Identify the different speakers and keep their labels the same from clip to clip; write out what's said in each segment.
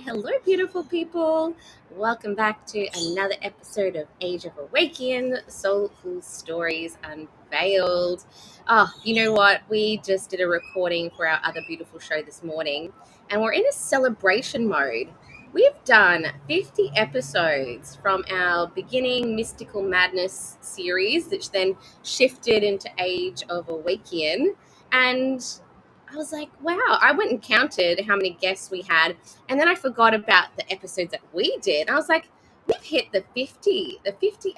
Speaker 1: Hello, beautiful people. Welcome back to another episode of Age of Awæcnian, Soulful Stories Unveiled. Oh, you know what? We just did a recording for our other beautiful show this morning, and we're in a celebration mode. We've done 50 episodes from our beginning Mystical Madness series, which then shifted into Age of Awæcnian, and I was like, wow, I went and counted how many guests we had. And then I forgot about the episodes that we did. I was like, we've hit the 50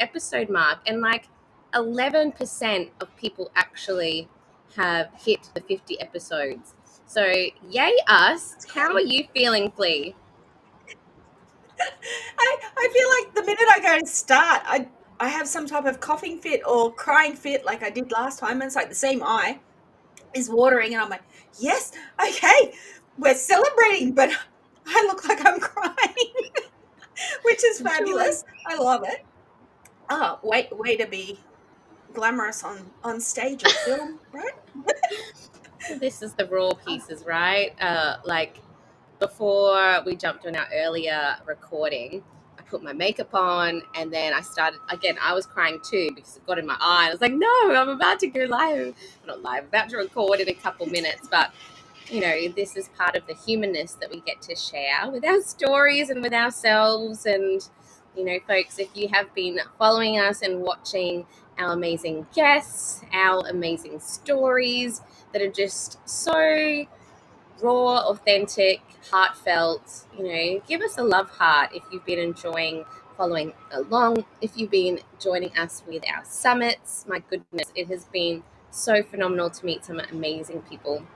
Speaker 1: episode mark. And like 11% of people actually have hit the 50 episodes. So yay us. How are you feeling, Flea?
Speaker 2: I feel like the minute I go to start, I have some type of coughing fit or crying fit like I did last time. And it's like the same eye is watering, and I'm like, yes, okay, we're celebrating, but I look like I'm crying, which is fabulous. I love it. Oh, way to be glamorous on stage or film, right?
Speaker 1: This is the raw pieces, right? Like before we jumped on our earlier recording, I put my makeup on and then I started again. I was crying too because it got in my eye. I was like, no, I'm about to go live. Not live, about to record in a couple minutes. But, you know, this is part of the humanness that we get to share with our stories and with ourselves. And, you know, folks, if you have been following us and watching our amazing guests, our amazing stories that are just so raw, authentic, heartfelt, you know, give us a love heart if you've been enjoying following along, if you've been joining us with our summits. My goodness, it has been so phenomenal to meet some amazing people.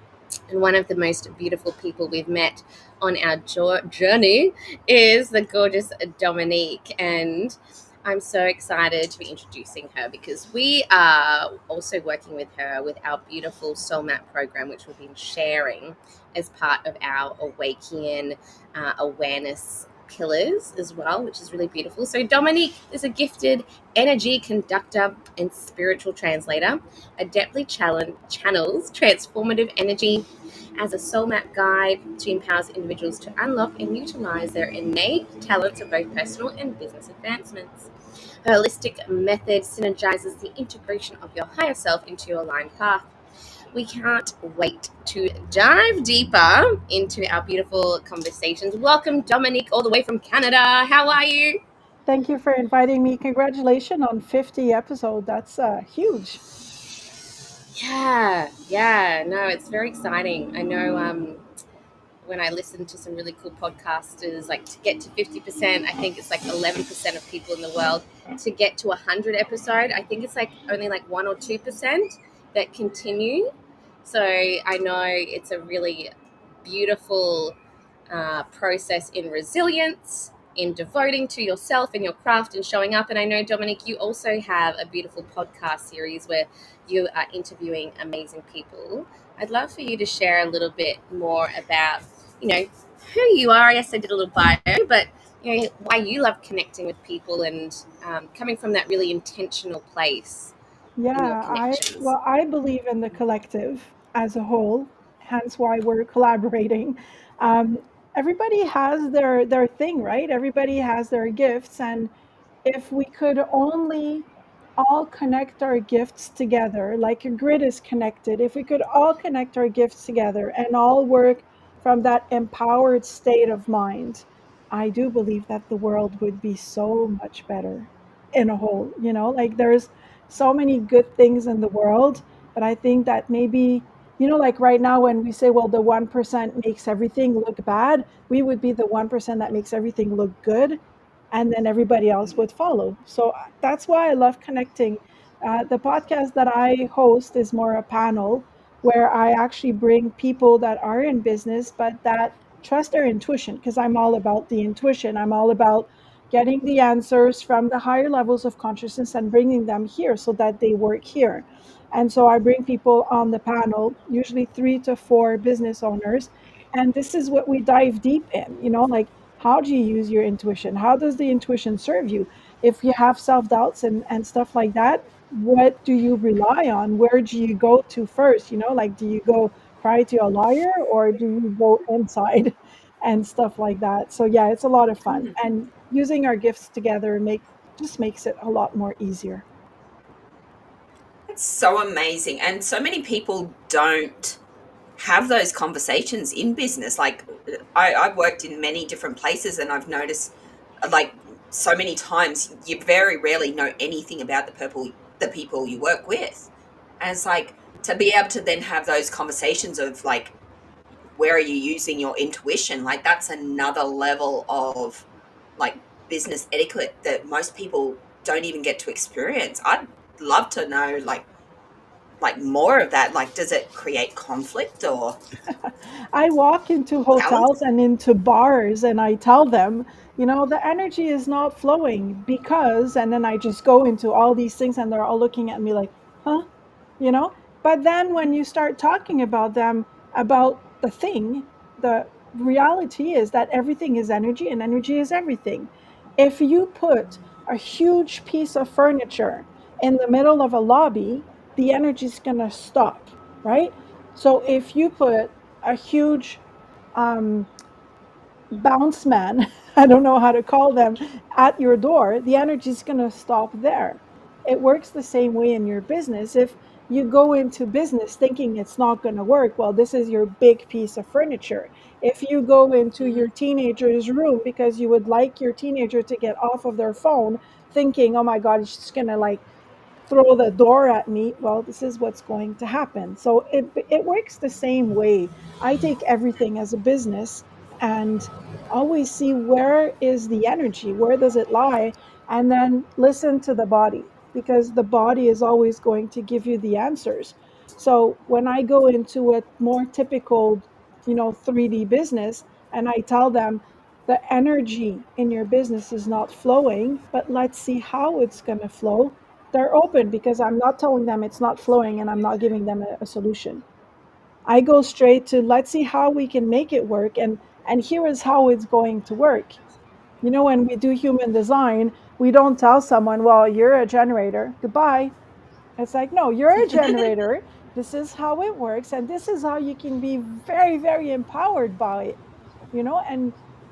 Speaker 1: And one of the most beautiful people we've met on our journey is the gorgeous Dominique. And I'm so excited to be introducing her because we are also working with her with our beautiful Soul Map program, which we've been sharing as part of our Awæcnian awareness pillars as well, which is really beautiful. So Dominique is a gifted energy conductor and spiritual translator, adeptly channels transformative energy as a soul map guide. She empowers individuals to unlock and utilize their innate talents for both personal and business advancements. Her holistic method synergizes the integration of your higher self into your aligned path. We can't wait to dive deeper into our beautiful conversations. Welcome, Dominique, all the way from Canada. How are you?
Speaker 3: Thank you for inviting me. Congratulations on 50 episodes. That's huge.
Speaker 1: Yeah. No, it's very exciting. I know when I listen to some really cool podcasters, like to get to 50%, I think it's like 11% of people in the world. To get to 100 episode, I think it's like only like 1 or 2%. that continue. So I know it's a really beautiful process in resilience, in devoting to yourself and your craft and showing up. And I know, Dominic, you also have a beautiful podcast series where you are interviewing amazing people. I'd love for you to share a little bit more about, you know, who you are. Yes, I did a little bio, but why you love connecting with people and coming from that really intentional place in your
Speaker 3: Yeah,
Speaker 1: connections.
Speaker 3: I believe in the collective as a whole, hence why we're collaborating. Um, Everybody has their thing, right? Everybody has their gifts, and if we could only all connect our gifts together, like a grid is connected, if we could all connect our gifts together and all work from that empowered state of mind, I do believe that the world would be so much better in a whole. Like there's so many good things in the world, but I think that maybe, like right now when we say, well, the 1% makes everything look bad, we would be the 1% that makes everything look good, and then everybody else would follow. So that's why I love connecting. The podcast that I host is more a panel where I actually bring people that are in business, but that trust their intuition, because I'm all about the intuition. I'm all about getting the answers from the higher levels of consciousness and bringing them here so that they work here. And so I bring people on the panel, usually 3 to 4 business owners. And this is what we dive deep in, like, how do you use your intuition? How does the intuition serve you? If you have self doubts and stuff like that, what do you rely on? Where do you go to first? Like, do you go cry to a lawyer or do you go inside and stuff like that? So, yeah, it's a lot of fun. And using our gifts together just makes it a lot more easier.
Speaker 2: It's so amazing. And so many people don't have those conversations in business. Like I've worked in many different places and I've noticed like so many times you very rarely know anything about the people you work with. And it's like to be able to then have those conversations of like where are you using your intuition? Like that's another level of like business etiquette that most people don't even get to experience. I'd love to know like more of that. Like does it create conflict or
Speaker 3: I walk into
Speaker 2: balance?
Speaker 3: hotels and into bars and I tell them, the energy is not flowing because, and then I just go into all these things and they're all looking at me like, huh? you know but then when you start talking about them, about the thing, the reality is that everything is energy and energy is everything. If you put a huge piece of furniture in the middle of a lobby, the energy is going to stop, right? So if you put a huge um, bounce man, I don't know how to call them, at your door, the energy is going to stop there. It works the same way in your business. If you go into business thinking it's not going to work, well, this is your big piece of furniture. If you go into
Speaker 2: Mhm.
Speaker 3: your teenager's room because you would like your teenager to get off of their phone, thinking, oh my God, it's just going to like throw the door at me, well, this is what's going to happen. So it works the same way. I take everything as a business and always see where is the energy, where does it lie, and then listen to the body, because the body is always going to give you the answers. So when I go into a more typical 3D business and I tell them the energy in your business is not flowing, but let's see how it's going to flow, they're open, because I'm not telling them it's not flowing and I'm not giving them a solution. I go straight to, let's see how we can make it work, and here is how it's going to work. When we do human design, we don't tell someone, well, you're a generator, goodbye. It's like, no, you're a generator. This is how it works, and this is how you can be very, very empowered by it.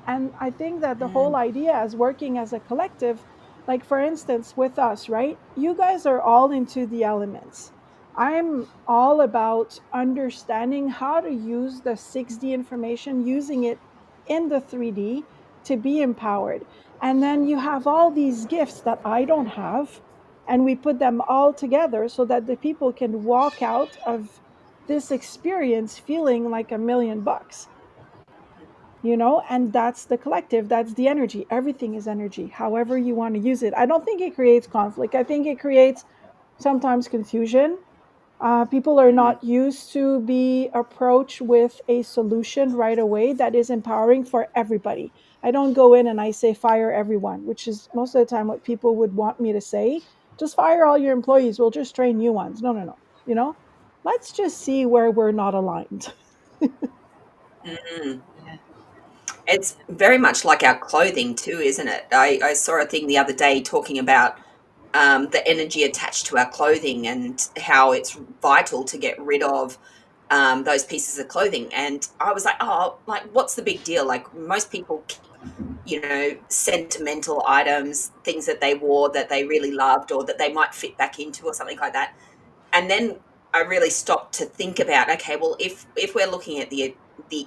Speaker 3: And I think that the whole
Speaker 2: Mm.
Speaker 3: idea is working as a collective. Like, for instance, with us, right? You guys are all into the elements. I'm all about understanding how to use the 6D information, using it in the 3D to be empowered. And then you have all these gifts that I don't have, and we put them all together so that the people can walk out of this experience feeling like $1 million. And that's the collective, that's the energy. Everything is energy, however you want to use it. I don't think it creates conflict. I think it creates sometimes confusion, People are
Speaker 2: Mm.
Speaker 3: not used to be approached with a solution right away that is empowering for everybody. I don't go in and I say fire everyone, which is most of the time what people would want me to say. Just fire all your employees. We'll just train new ones. No, no, no. You know, let's just see where we're not aligned.
Speaker 2: Mm. It's very much like our clothing too, isn't it? I saw a thing the other day talking about the energy attached to our clothing and how it's vital to get rid of those pieces of clothing. And I was like, oh, like, what's the big deal? Like, most people keep, sentimental items, things that they wore that they really loved or that they might fit back into or something like that. And then I really stopped to think about, okay, well, if we're looking at the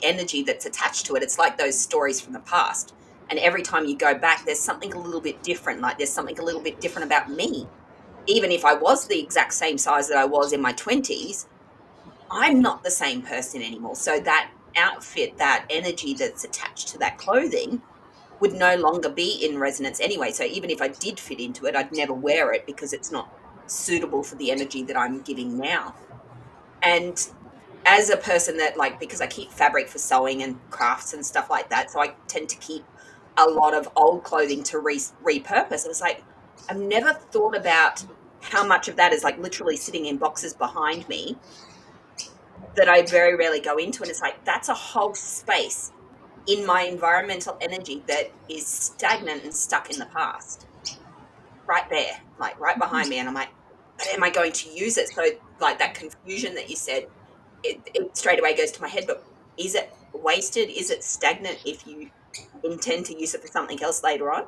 Speaker 2: energy that's attached to it, it's like those stories from the past. And every time you go back, there's something a little bit different. Like, there's something a little bit different about me. Even if I was the exact same size that I was in my 20s, I'm not the same person anymore. So that outfit, that energy that's attached to that clothing would no longer be in resonance anyway. So even if I did fit into it, I'd never wear it because it's not suitable for the energy that I'm giving now. And as a person that, like, because I keep fabric for sewing and crafts and stuff like that, so I tend to keep a lot of old clothing to repurpose. It was like, I've never thought about how much of that is like literally sitting in boxes behind me that I very rarely go into. And it's like, that's a whole space in my environmental energy that is stagnant and stuck in the past, right there, like right behind me. And I'm like, but am I going to use it? So, like, that confusion that you said, it straight away goes to my head. But is it wasted? Is it stagnant if you intend to use it for something else later on?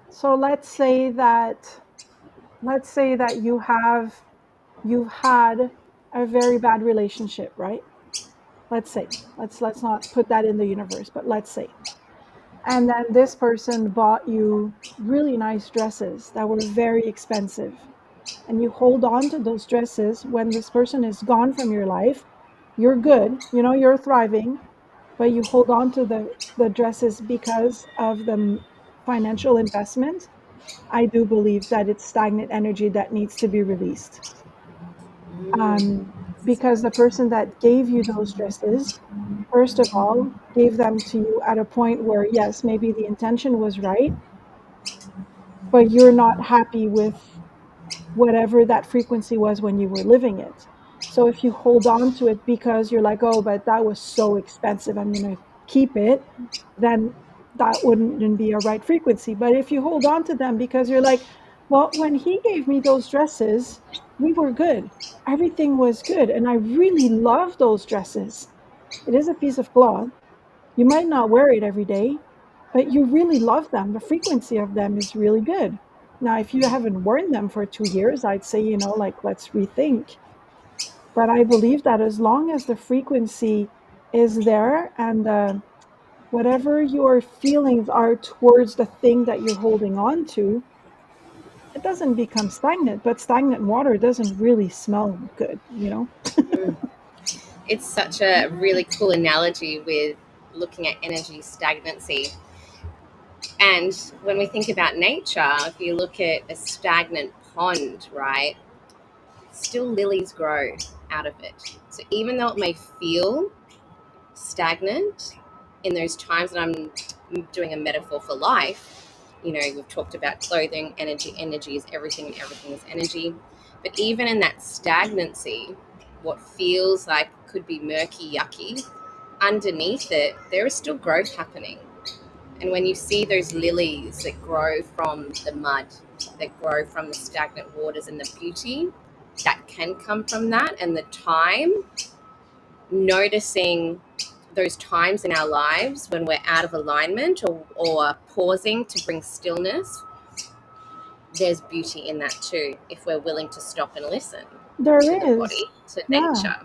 Speaker 3: So let's say that you've had a very bad relationship, right? Let's say, let's not put that in the universe, but let's say. And then this person bought you really nice dresses that were very expensive. And you hold on to those dresses when this person is gone from your life. You're good, you're thriving, but you hold on to the dresses because of the financial investment. I do believe that it's stagnant energy that needs to be released. Um, because the person that gave you those dresses, first of all, gave them to you at a point where, yes, maybe the intention was right, but you're not happy with whatever that frequency was when you were living it. So if you hold on to it because you're like, oh, but that was so expensive, I'm going to keep it, then that wouldn't be a right frequency. But if you hold on to them because you're like, well, when he gave me those dresses, we were good. Everything was good. And I really love those dresses. It is a piece of cloth. You might not wear it every day, but you really love them. The frequency of them is really good. Now, if you haven't worn them for 2 years, I'd say, like, let's rethink. But I believe that as long as the frequency is there and whatever your feelings are towards the thing that you're holding on to, it doesn't become stagnant. But stagnant water doesn't really smell good.
Speaker 1: Mm. It's such a really cool analogy with looking at energy stagnancy. And when we think about nature, if you look at a stagnant pond, right, still lilies grow out of it. So even though it may feel stagnant in those times that I'm doing a metaphor for life, we've talked about clothing, energy is everything, and everything is energy. But even in that stagnancy, what feels like could be murky, yucky, underneath it, there is still growth happening. And when you see those lilies that grow from the mud, that grow from the stagnant waters, and the beauty that can come from that, and the time, noticing those times in our lives when we're out of alignment, or pausing to bring stillness, there's beauty in that too, if we're willing to stop and listen
Speaker 3: There
Speaker 1: to the
Speaker 3: is.
Speaker 1: body, to
Speaker 3: Yeah.
Speaker 1: nature.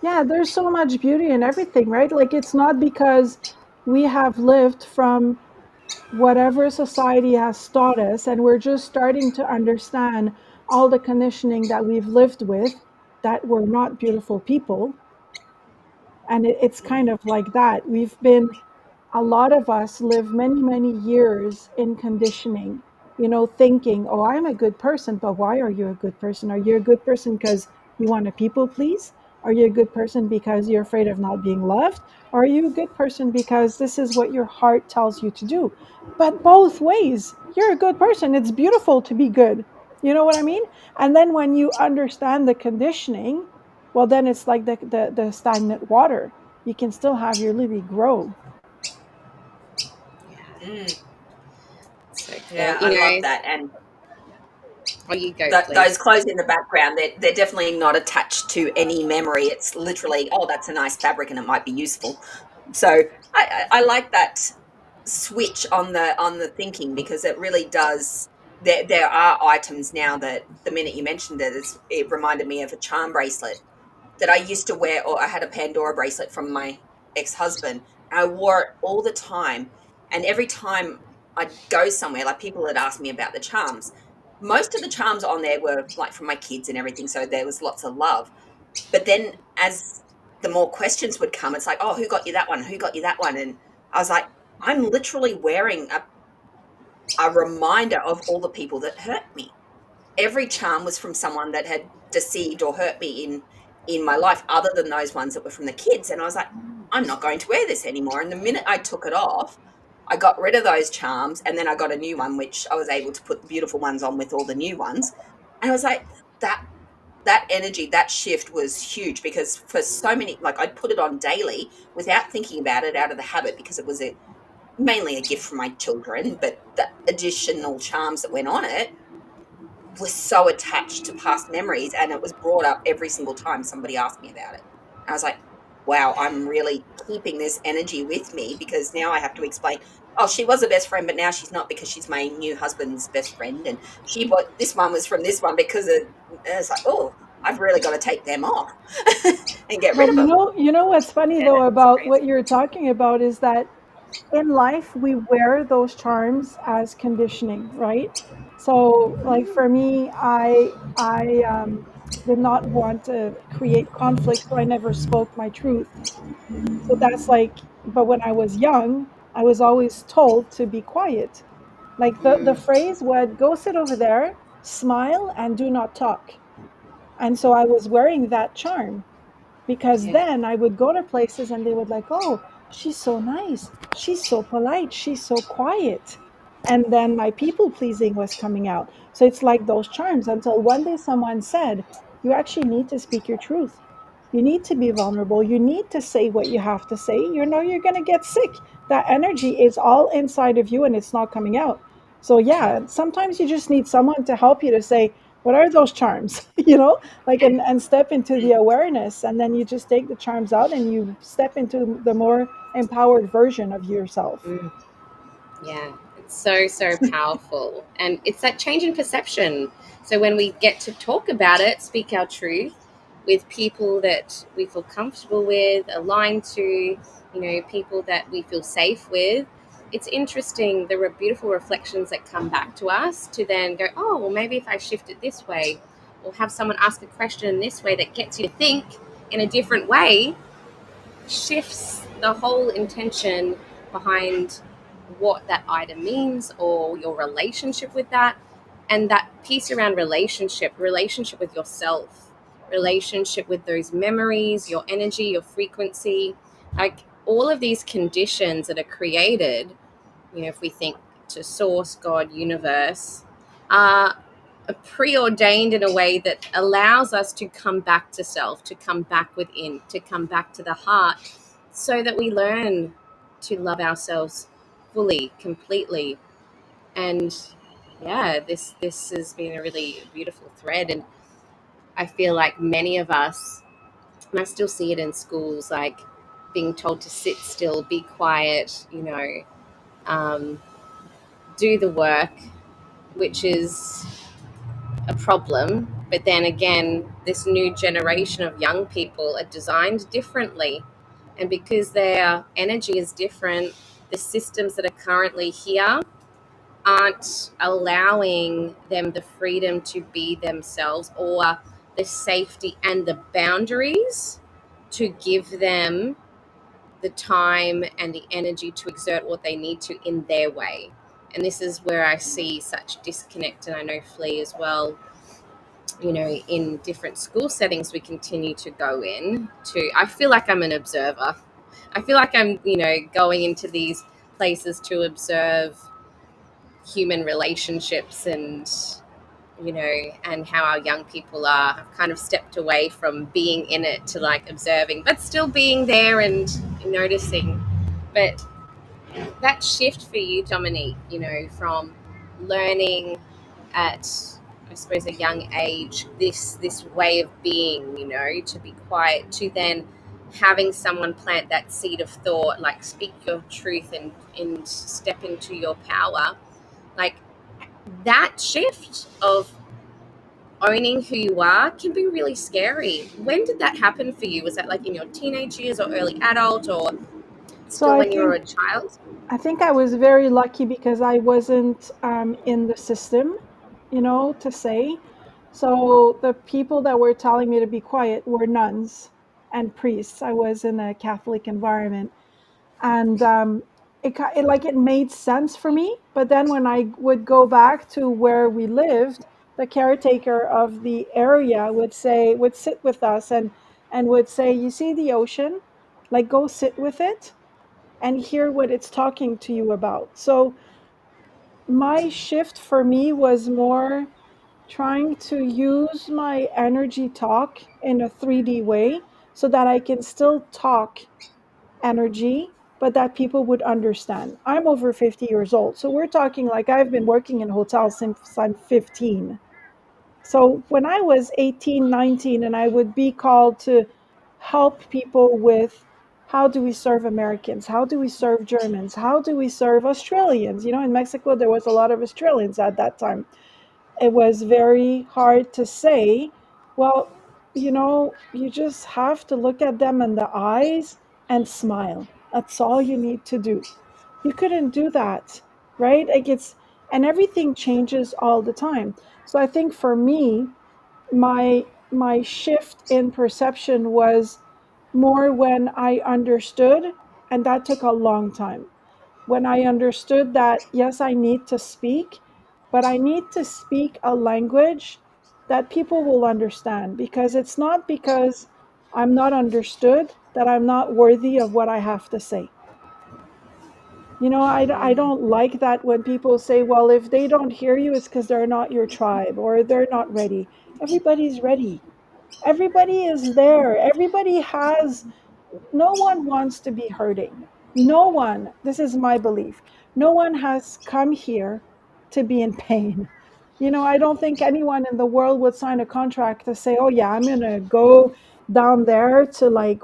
Speaker 3: Yeah, there's so much beauty in everything, right? Like, it's not because we have lived from whatever society has taught us and we're just starting to understand all the conditioning that we've lived with, that we're not beautiful people. And it's kind of like that. A lot of us live many, many years in conditioning. thinking, oh, I'm a good person, but why are you a good person? Are you a good person because you want to people please? Are you a good person because you're afraid of not being loved? Or are you a good person because this is what your heart tells you to do? But both ways, you're a good person. It's beautiful to be good. You know what I mean? And then when you understand the conditioning, well, then it's like the stagnant water. You can still have your lily grow.
Speaker 1: Yeah,
Speaker 2: Mm,
Speaker 1: so cool.
Speaker 2: yeah, I love that. And
Speaker 1: Oh, you go,
Speaker 2: those
Speaker 1: please.
Speaker 2: clothes in the background, they're definitely not attached to any memory. It's literally, oh, that's a nice fabric and it might be useful. So I like that switch on the thinking, because it really does. There are items now that the minute you mentioned it, it reminded me of a charm bracelet that I used to wear, or I had a Pandora bracelet from my ex-husband. And I wore it all the time. And every time I'd go somewhere, like people had asked me about the charms. Most of the charms on there were like from my kids and everything. So there was lots of love. But then as the more questions would come, it's like, oh, who got you that one? Who got you that one? And I was like, I'm literally wearing a reminder of all the people that hurt me. Every charm was from someone that had deceived or hurt me in my life, other than those ones that were from the kids. And I was like, I'm not going to wear this anymore. And the minute I took it off, I got rid of those charms, and then I got a new one, which I was able to put the beautiful ones on with all the new ones. And I was like, that that energy, that shift was huge, because for so many, like, I'd put it on daily without thinking about it, out of the habit, because it was mainly a gift from my children, but the additional charms that went on it was so attached to past memories, and it was brought up every single time somebody asked me about it. And I was like, wow, I'm really keeping this energy with me, because now I have to explain, oh, she was a best friend, but now she's not, because she's my new husband's best friend. And she bought this one was from this one because of, and it's like, oh, I've really got to take them off and get rid
Speaker 3: But
Speaker 2: of them.
Speaker 3: what's funny
Speaker 2: And
Speaker 3: though
Speaker 2: it's
Speaker 3: about what
Speaker 2: crazy.
Speaker 3: you're talking about is that in life we wear those charms as conditioning, right? So like for me, I did not want to create conflict, so I never spoke my truth. So that's like, but when I was young, I was always told to be quiet. Like the
Speaker 2: Mm,
Speaker 3: phrase would go sit over there, smile, and do not talk. And so I was wearing that charm because
Speaker 2: yeah.
Speaker 3: then I would go to places and they would like, oh, she's so nice, she's so polite, she's so quiet. And then my people pleasing was coming out. So it's like those charms until one day someone said, you actually need to speak your truth. You need to be vulnerable. You need to say what you have to say. You know, you're going to get sick. That energy is all inside of you and it's not coming out. So, yeah, sometimes you just need someone to help you to say, what are those charms? Like, and step into the awareness. And then you just take the charms out and you step into the more empowered version of yourself.
Speaker 1: Mm, yeah, it's so, so powerful. And it's that change in perception. So when we get to talk about it, speak our truth with people that we feel comfortable with, aligned to, people that we feel safe with, it's interesting. There are beautiful reflections that come back to us to then go, oh, well, maybe if I shift it this way, or have someone ask a question in this way that gets you to think in a different way, shifts the whole intention behind what that item means or your relationship with that. And that piece around relationship with yourself, relationship with those memories, your energy, your frequency, like all of these conditions that are created, if we think to source, God, universe, are preordained in a way that allows us to come back to self, to come back within, to come back to the heart, so that we learn to love ourselves fully, completely. And yeah, this has been a really beautiful thread. And I feel like many of us, and I still see it in schools, like being told to sit still, be quiet, um, do the work, which is a problem. But then again, this new generation of young people are designed differently. And because their energy is different, the systems that are currently here aren't allowing them the freedom to be themselves, or the safety and the boundaries to give them the time and the energy to exert what they need to in their way. And this is where I see such disconnect, and I know Flea as well, in different school settings we continue to go in to. I feel like I'm an observer. I feel like I'm, going into these places to observe human relationships, and how our young people are have kind of stepped away from being in it to like observing, but still being there and noticing. But that shift for you, Dominique, from learning at, I suppose, a young age, this way of being, to be quiet, to then having someone plant that seed of thought, like speak your truth and step into your power, like that shift of owning who you are can be really scary. When did that happen for you? Was that like in your teenage years or early adult, or
Speaker 3: So
Speaker 1: still when you were a child?
Speaker 3: I think I was very lucky because I wasn't in the system, to say. So the people that were telling me to be quiet were nuns and priests. I was in a Catholic environment, and it made sense for me. But then when I would go back to where we lived, the caretaker of the area would sit with us and would say, "You see the ocean? Like, go sit with it and hear what it's talking to you about." So my shift for me was more trying to use my energy talk in a 3D way so that I can still talk energy, but that people would understand. I'm over 50 years old. So we're talking like I've been working in hotels since I'm 15. So when I was 18, 19, and I would be called to help people with how do we serve Americans? How do we serve Germans? How do we serve Australians? In Mexico, there was a lot of Australians at that time. It was very hard to say, well, you just have to look at them in the eyes and smile. That's all you need to do. You couldn't do that, right? And everything changes all the time. So I think for me, my shift in perception was more when I understood, and that took a long time. When I understood that, yes, I need to speak, but I need to speak a language that people will understand, because it's not because I'm not understood that I'm not worthy of what I have to say. I don't like that when people say, well, if they don't hear you, it's because they're not your tribe or they're not ready. Everybody's ready. Everybody is there. Everybody has, no one wants to be hurting. No one, this is my belief, no one has come here to be in pain. I don't think anyone in the world would sign a contract to say, oh, yeah, I'm going to go down there to like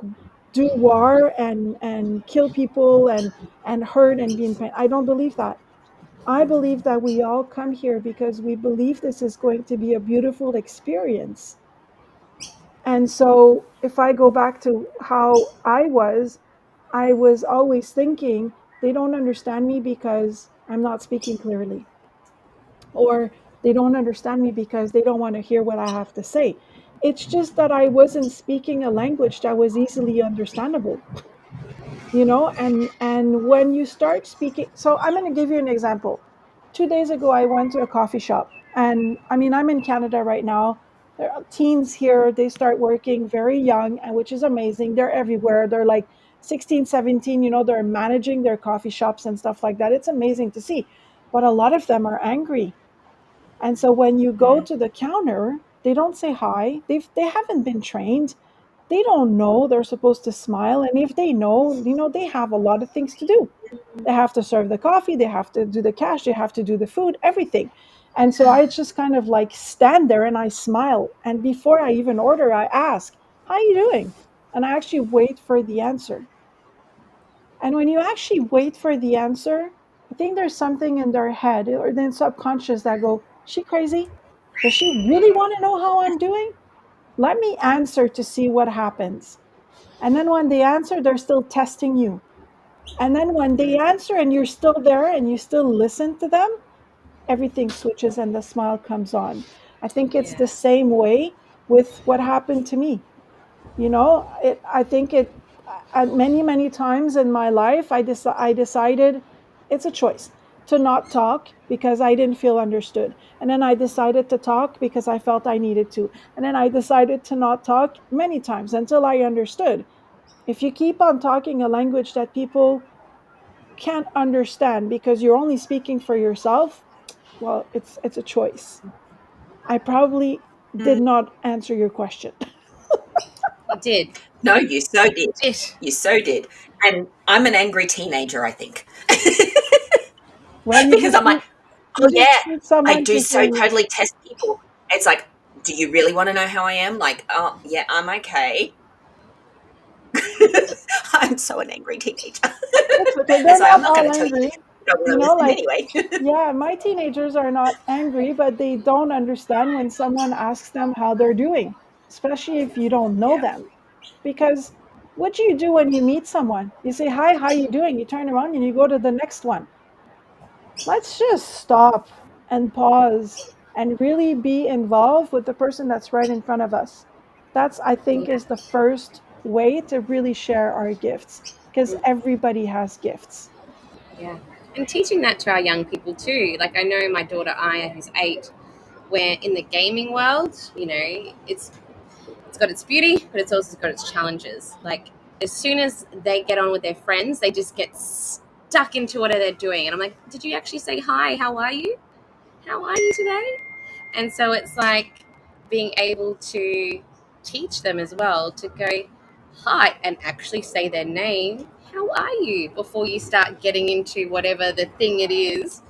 Speaker 3: do war and kill people and hurt and be in pain. I don't believe that. I believe that we all come here because we believe this is going to be a beautiful experience. And so if I go back to how I was always thinking they don't understand me because I'm not speaking clearly, or they don't understand me because they don't want to hear what I have to say. It's just that I wasn't speaking a language that was easily understandable. And when you start speaking, so I'm going to give you an example. 2 days ago I went to a coffee shop, and I mean, I'm in Canada right now. There are teens here, they start working very young, and which is amazing. They're everywhere. They're like 16, 17, they're managing their coffee shops and stuff like that. It's amazing to see, but a lot of them are angry. And so when you go to the counter, they don't say hi. They haven't been trained. They don't know they're supposed to smile. And if they know, they have a lot of things to do. They have to serve the coffee, they have to do the cash, they have to do the food, everything. And so I just kind of like stand there and I smile. And before I even order, I ask, how are you doing? And I actually wait for the answer. And when you actually wait for the answer, I think there's something in their head or then subconscious that go, is she crazy? Does she really want to know how I'm doing? Let me answer to see what happens. And then when they answer, they're still testing you. And then when they answer and you're still there and you still listen to them, everything switches and the smile comes on. I think it's
Speaker 1: Yeah.
Speaker 3: the same way with what happened to me. I think at many, many times in my life, I decided it's a choice. to not talk because I didn't feel understood. And then I decided to talk because I felt I needed to. And then I decided to not talk many times until I understood. If you keep on talking a language that people can't understand because you're only speaking for yourself, well, it's a choice. I probably did
Speaker 2: Mm.
Speaker 3: not answer your question.
Speaker 1: You did.
Speaker 2: No, you so did.
Speaker 1: Did.
Speaker 2: You so did. And I'm an angry teenager, I think.
Speaker 3: Well,
Speaker 2: Because I'm like, oh
Speaker 3: you just
Speaker 2: yeah,
Speaker 3: need
Speaker 2: I
Speaker 3: someone
Speaker 2: do
Speaker 3: to
Speaker 2: so
Speaker 3: say,
Speaker 2: totally test people. It's like, do you really want to know how I am? Like, oh yeah, I'm okay. I'm so an angry teenager.
Speaker 3: it's okay. They're
Speaker 2: It's like, I'm
Speaker 3: not
Speaker 2: not going
Speaker 3: all
Speaker 2: to tell you
Speaker 3: angry.
Speaker 2: this. You don't
Speaker 3: You
Speaker 2: want to
Speaker 3: know,
Speaker 2: listen
Speaker 3: like,
Speaker 2: anyway.
Speaker 3: yeah, my teenagers are not angry, but they don't understand when someone asks them how they're doing, especially if you don't know
Speaker 2: Yeah.
Speaker 3: them. Because what do you do when you meet someone? You say, "Hi, how you doing?" You turn around and you go to the next one. Let's just stop and pause and really be involved with the person that's right in front of us. That's, I think,
Speaker 1: Yeah.
Speaker 3: is the first way to really share our gifts because
Speaker 1: Mm,
Speaker 3: everybody has gifts.
Speaker 1: yeah. And teaching that to our young people too. Like I know my daughter Aya, who's 8, where in the gaming world, it's got its beauty, but it's also got its challenges. Like as soon as they get on with their friends, they just get stuck into what they're doing. And I'm like, did you actually say hi? How are you? How are you today? And so it's like being able to teach them as well to go hi and actually say their name. How are you? Before you start getting into whatever the thing it is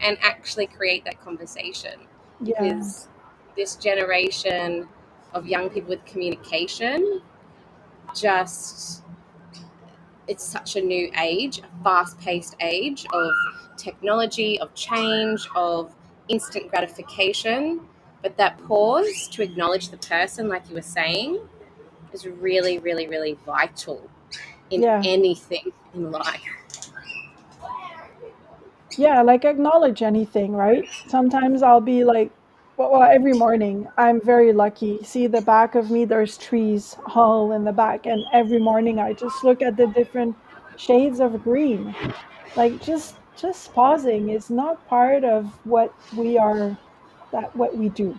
Speaker 1: and actually create that conversation.
Speaker 3: Yeah,
Speaker 1: Because this generation of young people with communication just it's such a new age, a fast-paced age of technology, of change, of instant gratification. But that pause to acknowledge the person, like you were saying, is really, really, really vital in
Speaker 3: yeah.
Speaker 1: anything in life.
Speaker 3: Yeah, like acknowledge anything, right? Sometimes I'll be like, well, every morning I'm very lucky. See the back of me, there's trees all in the back, and every morning I just look at the different shades of green. Like just pausing is not part of what we are, that what we do.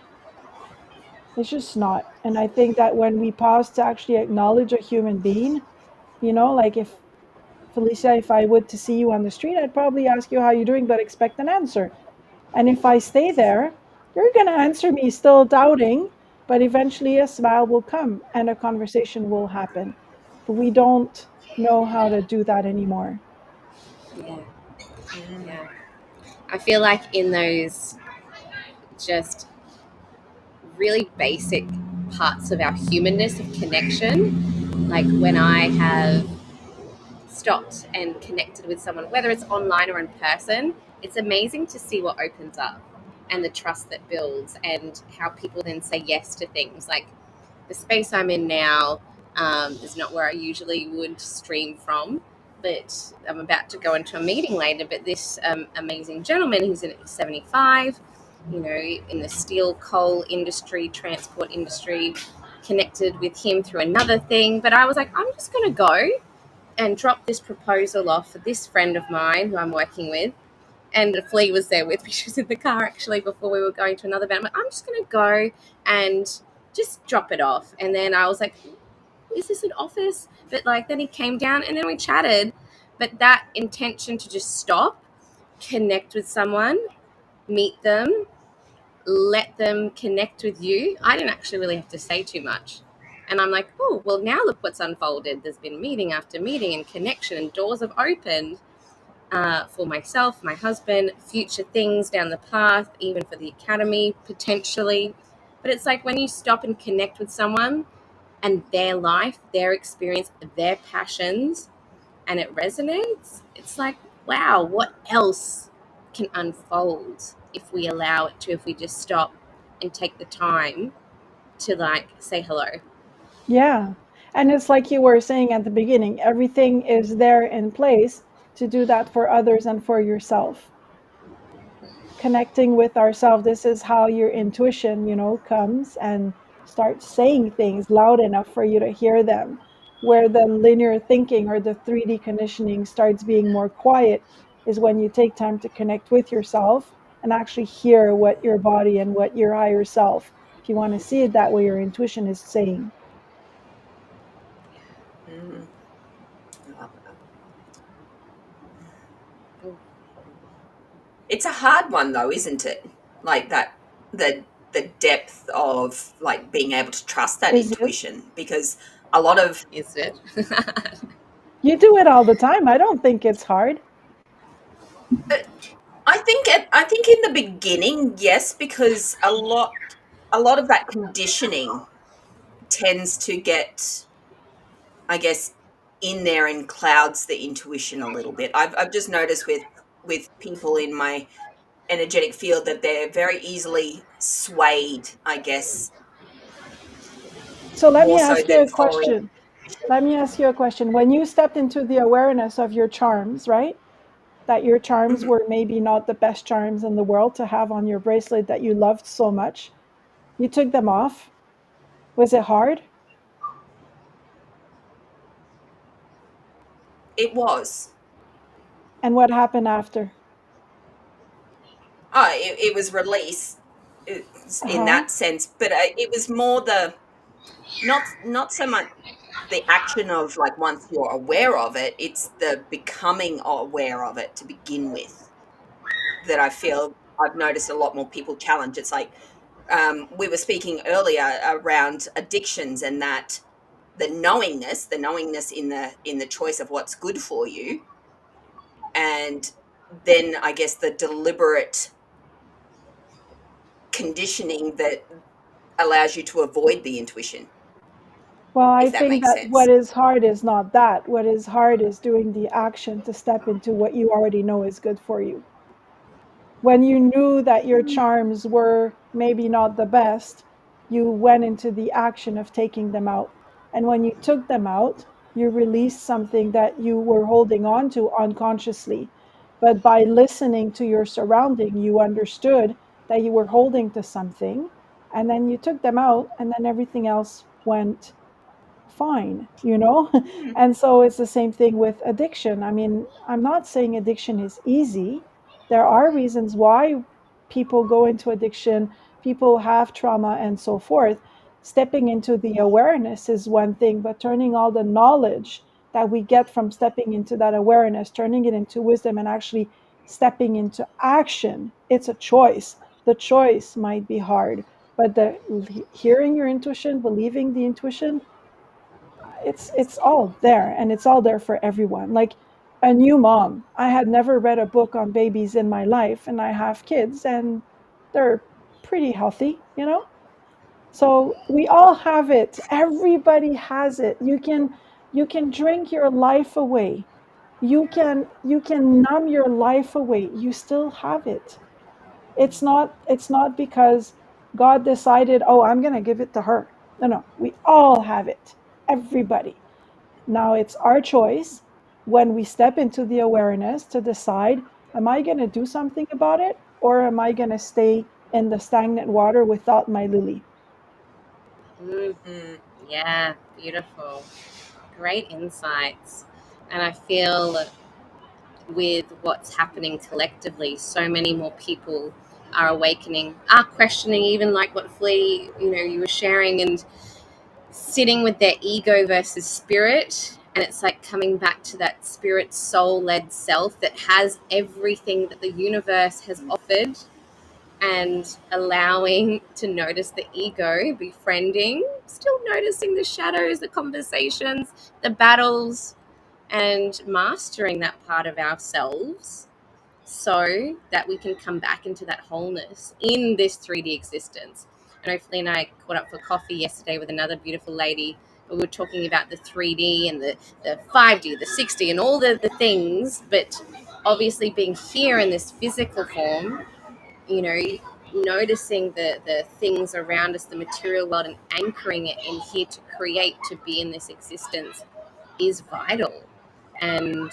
Speaker 3: It's just not. And I think that when we pause to actually acknowledge a human being, like if Felicia, if I would to see you on the street, I'd probably ask you how you're doing, but expect an answer. And if I stay there, you're going to answer me still doubting, but eventually a smile will come and a conversation will happen. But we don't know how to do that anymore.
Speaker 1: Yeah,
Speaker 2: Mm.
Speaker 1: yeah. I feel like in those just really basic parts of our humanness of connection, like when I have stopped and connected with someone, whether it's online or in person, it's amazing to see what opens up and the trust that builds and how people then say yes to things. Like the space I'm in now is not where I usually would stream from, but I'm about to go into a meeting later. But this amazing gentleman, he's in 75, in the steel, coal industry, transport industry, connected with him through another thing. But I was like, I'm just going to go and drop this proposal off for this friend of mine who I'm working with. And Flea was there with me. She was in the car actually before we were going to another event. I'm like, I'm just going to go and just drop it off. And then I was like, is this an office? But like, then he came down and then we chatted. But that intention to just stop, connect with someone, meet them, let them connect with you. I didn't actually really have to say too much. And I'm like, oh, well, now look what's unfolded. There's been meeting after meeting and connection, and doors have opened for myself, my husband, future things down the path, even for the academy, potentially. But it's like when you stop and connect with someone and their life, their experience, their passions, and it resonates, it's like, wow, what else can unfold if we allow it to, if we just stop and take the time to like say hello.
Speaker 3: Yeah. And it's like you were saying at the beginning, everything is there in place to do that for others and for yourself. Connecting with ourselves, this is how your intuition, comes and starts saying things loud enough for you to hear them, where the linear thinking or the 3D conditioning starts being more quiet is when you take time to connect with yourself and actually hear what your body and what your higher self, if you want to see it that way, your intuition is saying.
Speaker 2: Mm, I love that.
Speaker 1: Mm.
Speaker 2: It's a hard one though, isn't it? Like that, the depth of like being able to trust that
Speaker 3: Is it?
Speaker 2: intuition, because a lot of
Speaker 1: Is it?
Speaker 3: You do it all the time. I don't think it's hard.
Speaker 2: I think in the beginning, yes, because a lot of that conditioning tends to get, I guess, in there and clouds the intuition a little bit. I've just noticed with people in my energetic field that they're very easily swayed, I guess,
Speaker 3: So let me
Speaker 2: more so
Speaker 3: ask you
Speaker 2: than
Speaker 3: a
Speaker 2: following
Speaker 3: question.
Speaker 2: intuition.
Speaker 3: Let me ask you a question. When you stepped into the awareness of your charms, right? That your charms
Speaker 2: Mhm.
Speaker 3: were maybe not the best charms in the world to have on your bracelet that you loved so much, you took them off. Was it hard?
Speaker 2: It was.
Speaker 3: And what happened after?
Speaker 2: It was release in
Speaker 3: Uh-huh.
Speaker 2: that sense, but it was more the not so much the action of like once you're aware of it, it's the becoming aware of it to begin with that I feel I've noticed a lot more people challenge. It's like we were speaking earlier around addictions and that the knowingness in the choice of what's good for you, and then I guess the deliberate conditioning that allows you to avoid the intuition,
Speaker 3: Well, I
Speaker 2: if that
Speaker 3: think
Speaker 2: makes
Speaker 3: that what
Speaker 2: sense.
Speaker 3: is hard is not that. What is hard is doing the action to step into what you already know is good for you. When you knew that your charms were maybe not the best, you went into the action of taking them out. And when you took them out, you released something that you were holding on to unconsciously. But by listening to your surrounding, you understood that you were holding to something. And then you took them out, and then everything else went fine, you know?
Speaker 2: Mm,
Speaker 3: And so it's the same thing with addiction. I mean, I'm not saying addiction is easy. There are reasons why people go into addiction, people have trauma, and so forth. Stepping into the awareness is one thing, but turning all the knowledge that we get from stepping into that awareness, turning it into wisdom, and actually stepping into action, it's a choice. The choice might be hard, but the hearing your intuition, believing the intuition, it's all there, and it's all there for everyone. Like a new mom, I had never read a book on babies in my life, and I have kids and they're pretty healthy, you know? So we all have it. Everybody has it. You can drink your life away. You can numb your life away. You still have it. It's not because God decided, oh, I'm going to give it to her. No, no. We all have it. Everybody. Now it's our choice when we step into the awareness to decide, am I going to do something about it, or am I going to stay in the stagnant water without my lily?
Speaker 1: Mm,
Speaker 2: mm,
Speaker 1: yeah, beautiful. Great insights. And I feel with what's happening collectively, so many more people are awakening, are questioning, even like what Flea, you were sharing, and sitting with their ego versus spirit. And it's like coming back to that spirit soul led self that has everything that the universe has offered, and allowing to notice the ego, befriending, still noticing the shadows, the conversations, the battles, and mastering that part of ourselves so that we can come back into that wholeness in this 3D existence. And hopefully, and I caught up for coffee yesterday with another beautiful lady. We were talking about the 3D and the 5D, the 6D, and all the things, but obviously being here in this physical form, you know, noticing the things around us, the material world, and anchoring it in here to create, to be in this existence is vital. And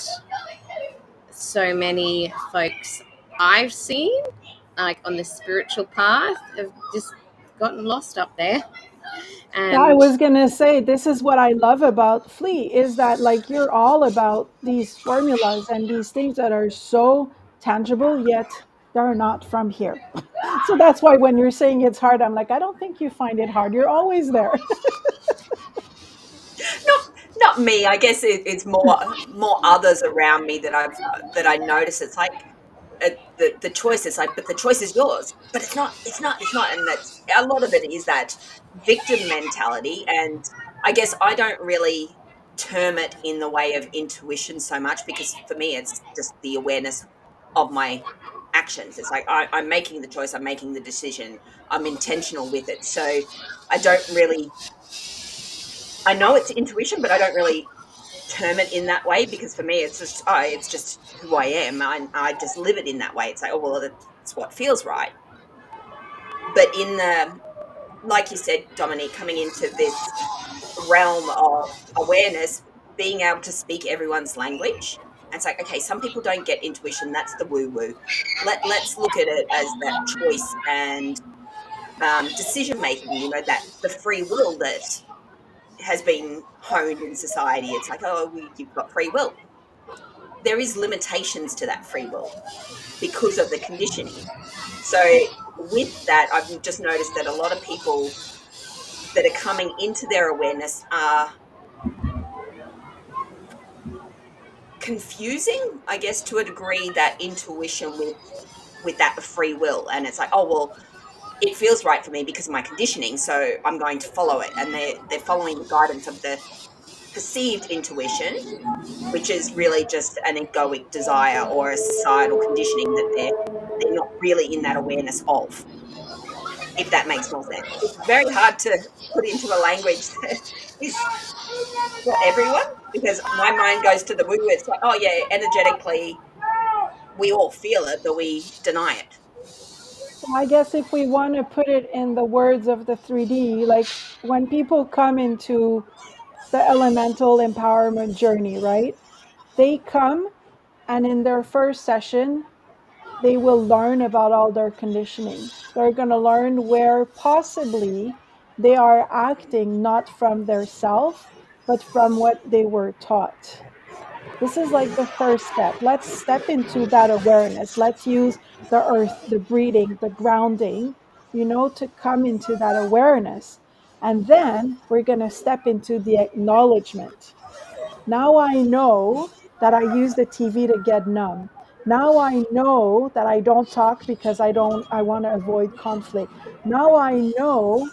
Speaker 1: so many folks I've seen, like on the spiritual path, have just gotten lost up there.
Speaker 3: Yeah, I
Speaker 1: And
Speaker 3: was gonna say this is what I love about Flea is that like you're all about these formulas and these things that are so tangible yet they're not from here. So that's why when you're saying it's hard, I'm like, I don't think you find it hard. You're always there.
Speaker 2: Not me. I guess it's more others around me that I notice. It's like the choice is like, but the choice is yours. But it's not. And that's a lot of it is that victim mentality. And I guess I don't really term it in the way of intuition so much because for me it's just the awareness of my actions. It's like I'm making the choice, I'm making the decision, I'm intentional with it. So I don't really I know it's intuition, but I don't really term it in that way because for me it's just who I am. I just live it in that way. It's like, oh well, that's what feels right. But in the like you said, Dominique, coming into this realm of awareness, being able to speak everyone's language. And it's like, okay, some people don't get intuition. That's the woo woo. Let's look at it as that choice and decision making. You know, that the free will that has been honed in society. It's like, oh, you've got free will. There is limitations to that free will because of the conditioning. So with that, I've just noticed that a lot of people that are coming into their awareness are confusing, I guess, to a degree, that intuition with that free will. And it's like, oh well, it feels right for me because of my conditioning, so I'm going to follow it. And they're following the guidance of the perceived intuition, which is really just an egoic desire or a societal conditioning that they're not really in that awareness of, if that makes more sense. It's very hard to put into a language that is for everyone because my mind goes to the woo. It's like, oh yeah, energetically we all feel it, but we deny it.
Speaker 3: I guess if we want to put it in the words of the 3D, like when people come into the elemental empowerment journey, right? They come and in their first session, they will learn about all their conditioning. They're going to learn where possibly they are acting not from their self, but from what they were taught. This is like the first step. Let's step into that awareness. Let's use the earth, the breathing, the grounding, to come into that awareness. And then we're going to step into the acknowledgement. Now I know that I use the TV to get numb. Now I know that I don't talk because I want to avoid conflict. Now I know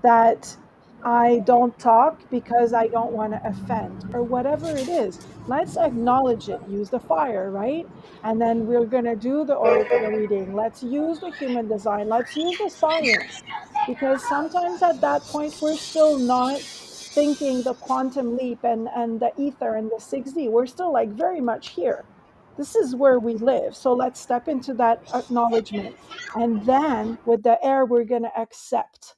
Speaker 3: that I don't talk because I don't want to offend or whatever it is. Let's acknowledge it. Use the fire, right? And then we're going to do the oracle reading. Let's use the human design. Let's use the science because sometimes at that point we're still not thinking the quantum leap and the ether and the 6D. We're still like very much here. This is where we live. So let's step into that acknowledgement. And then with the air, we're going to accept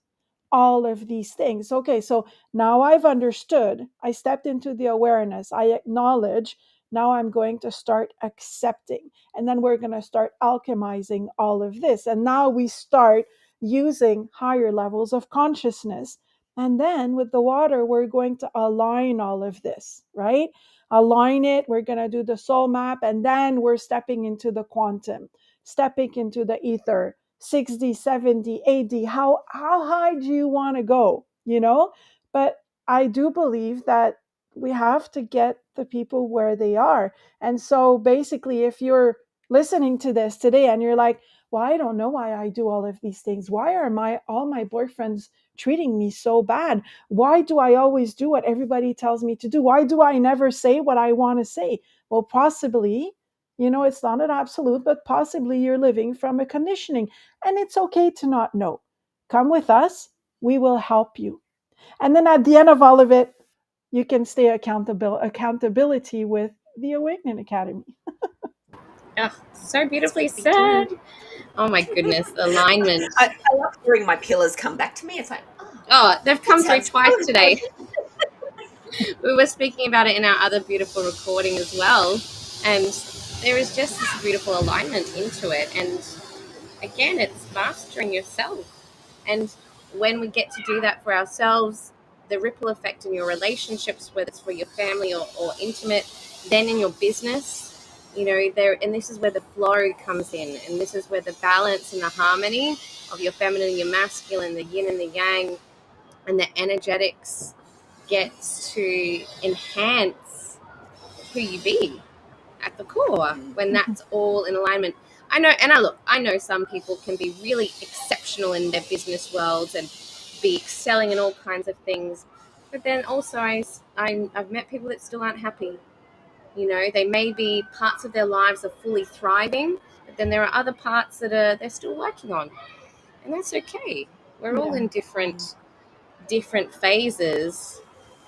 Speaker 3: all of these things. Okay, so now I've understood. I stepped into the awareness. I acknowledge. Now I'm going to start accepting. And then we're going to start alchemizing all of this. And now we start using higher levels of consciousness. And then with the water, we're going to align all of this, right? Align it. We're going to do the soul map. And then we're stepping into the quantum, stepping into the ether, 60, 70, 80. How high do you want to go? But I do believe that we have to get the people where they are. And so basically, if you're listening to this today and you're like, well, I don't know why I do all of these things. Why are all my boyfriends treating me so bad? Why do I always do what everybody tells me to do? Why do I never say what I want to say? Well, possibly, it's not an absolute, but possibly you're living from a conditioning. And it's okay to not know. Come with us. We will help you. And then at the end of all of it, you can stay accountability with the Awæcnian Academy.
Speaker 1: oh, so
Speaker 2: That's
Speaker 1: beautifully
Speaker 2: what we do.
Speaker 1: said. Oh my goodness, alignment.
Speaker 2: I love hearing my pillars come back to me. It's like, oh,
Speaker 1: Oh, they've
Speaker 2: that
Speaker 1: come through
Speaker 2: sounds
Speaker 1: twice
Speaker 2: good.
Speaker 1: today. We were speaking about it in our other beautiful recording as well. And there is just this beautiful alignment into it. And again, it's mastering yourself. And when we get to do that for ourselves, the ripple effect in your relationships, whether it's for your family or intimate, then in your business, and this is where the flow comes in, and this is where the balance and the harmony of your feminine and your masculine, the yin and the yang, and the energetics gets to enhance who you be at the core when that's all in alignment. I know some people can be really exceptional in their business worlds and be excelling in all kinds of things, but then also I've met people that still aren't happy. They may be parts of their lives are fully thriving, but then there are other parts that they're still working on, and that's okay. We're all in different phases,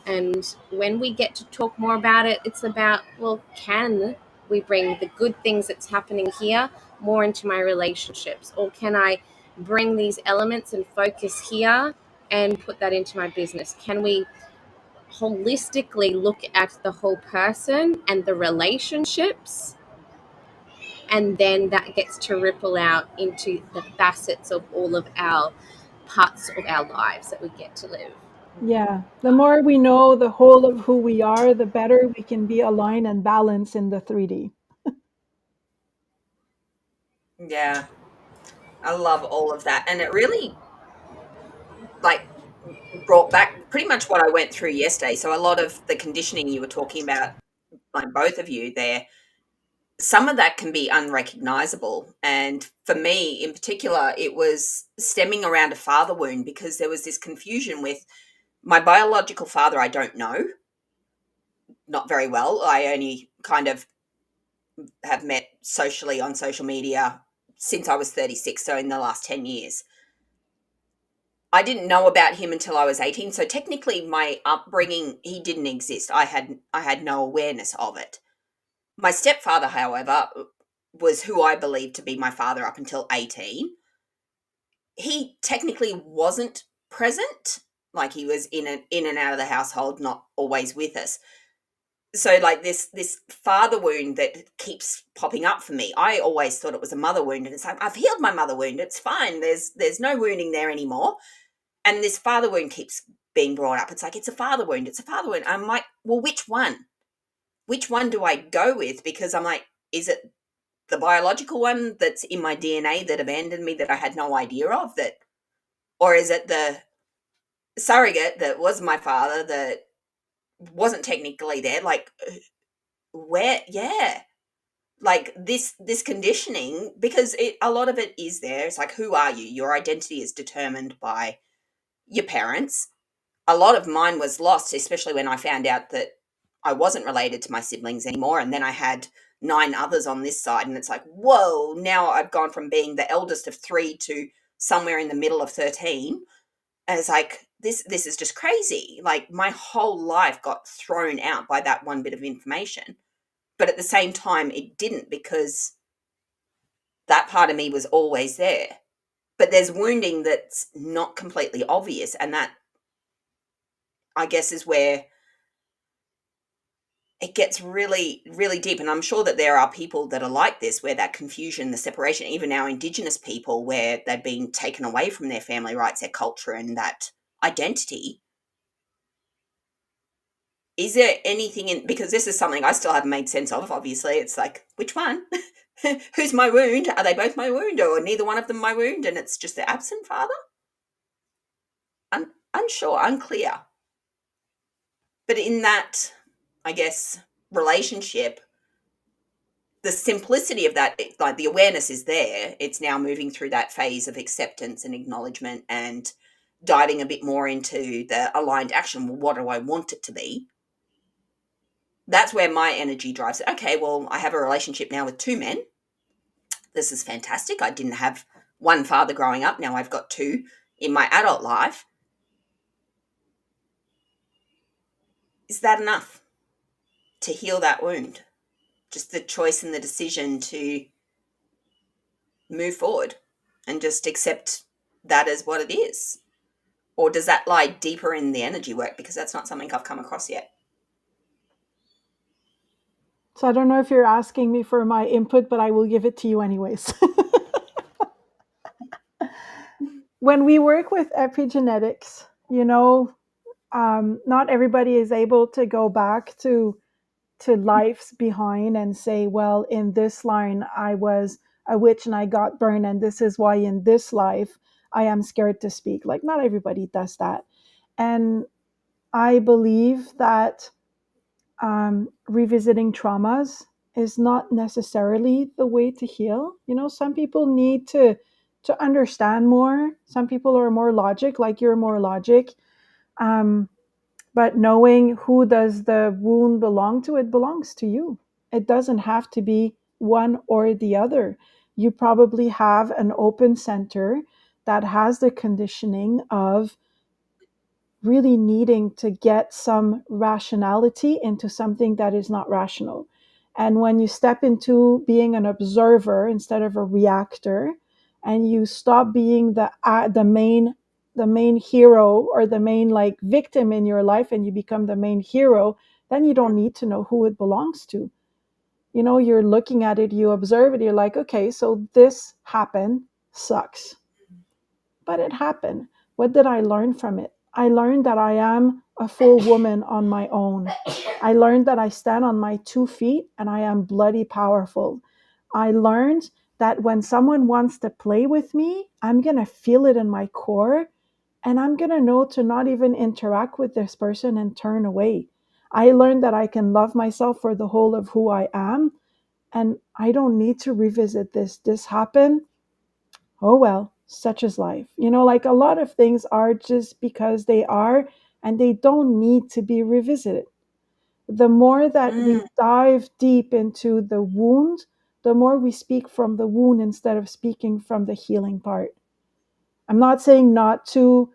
Speaker 1: and when we get to talk more about it, it's about, well, can we bring the good things that's happening here more into my relationships, or can I bring these elements and focus here and put that into my business? Can we holistically look at the whole person and the relationships, and then that gets to ripple out into the facets of all of our parts of our lives that we get to live.
Speaker 3: Yeah. The more we know the whole of who we are, the better we can be aligned and balanced in the 3D.
Speaker 2: Yeah, I love all of that. And it really like brought back pretty much what I went through yesterday. So a lot of the conditioning you were talking about, like both of you there, some of that can be unrecognizable. And for me in particular, it was stemming around a father wound, because there was this confusion with my biological father. I don't know, not very well. I only kind of have met socially on social media since I was 36, so in the last 10 years. I didn't know about him until I was 18, so technically my upbringing, he didn't exist. I had no awareness of it. My stepfather, however, was who I believed to be my father up until 18. He technically wasn't present, like he was in and out of the household, not always with us. So like this father wound that keeps popping up for me, I always thought it was a mother wound, and it's like, I've healed my mother wound, it's fine, there's no wounding there anymore. And this father wound keeps being brought up. It's like, it's a father wound, it's a father wound. I'm like, well, which one do I go with? Because I'm like, is it the biological one that's in my DNA that abandoned me, that I had no idea of, that, or is it the surrogate that was my father that wasn't technically there? Like, where? Yeah, like this conditioning, because a lot of it is there. It's like, who are you? Your identity is determined by your parents. A lot of mine was lost, especially when I found out that I wasn't related to my siblings anymore, and then I had 9 others on this side, and it's like, whoa, now I've gone from being the eldest of 3 to somewhere in the middle of 13. And it's like, this is just crazy. Like, my whole life got thrown out by that one bit of information. But at the same time, it didn't, because that part of me was always there. But there's wounding that's not completely obvious, and that, I guess, is where it gets really, really deep. And I'm sure that there are people that are like this, where that confusion, the separation, even our Indigenous people, where they've been taken away from their family rights, their culture, and that identity. Is there anything in, because this is something I still haven't made sense of, obviously. It's like, which one? Who's my wound? Are they both my wound, or neither one of them my wound, and it's just the absent father? Unsure, unclear. But in that, I guess, relationship, the simplicity of that, like the awareness is there. It's now moving through that phase of acceptance and acknowledgement, and diving a bit more into the aligned action. Well, what do I want it to be? That's where my energy drives it. Okay, well, I have a relationship now with 2 men. This is fantastic. I didn't have one father growing up. Now I've got 2 in my adult life. Is that enough to heal that wound? Just the choice and the decision to move forward and just accept that as what it is? Or does that lie deeper in the energy work? Because that's not something I've come across yet.
Speaker 3: So I don't know if you're asking me for my input, but I will give it to you anyways. when we work with epigenetics, not everybody is able to go back to lives behind and say, well, in this line I was a witch and I got burned, and this is why in this life I am scared to speak. Like, not everybody does that. And I believe that revisiting traumas is not necessarily the way to heal. Some people need to understand more. Some people are more logic, like you're more logic. But knowing who does the wound belong to, it belongs to you. It doesn't have to be one or the other. You probably have an open center that has the conditioning of really needing to get some rationality into something that is not rational. And when you step into being an observer instead of a reactor, and you stop being the main hero or the main like victim in your life, and you become the main hero, then you don't need to know who it belongs to. You're looking at it, you observe it, you're like, okay, so this happened, sucks, but it happened. What did I learn from it? I learned that I am a full woman on my own. I learned that I stand on my 2 feet and I am bloody powerful. I learned that when someone wants to play with me, I'm going to feel it in my core, and I'm going to know to not even interact with this person and turn away. I learned that I can love myself for the whole of who I am, and I don't need to revisit this. This happened. Oh well, such is life. Like a lot of things are just because they are, and they don't need to be revisited. The more that we dive deep into the wound, the more we speak from the wound instead of speaking from the healing part. I'm not saying not to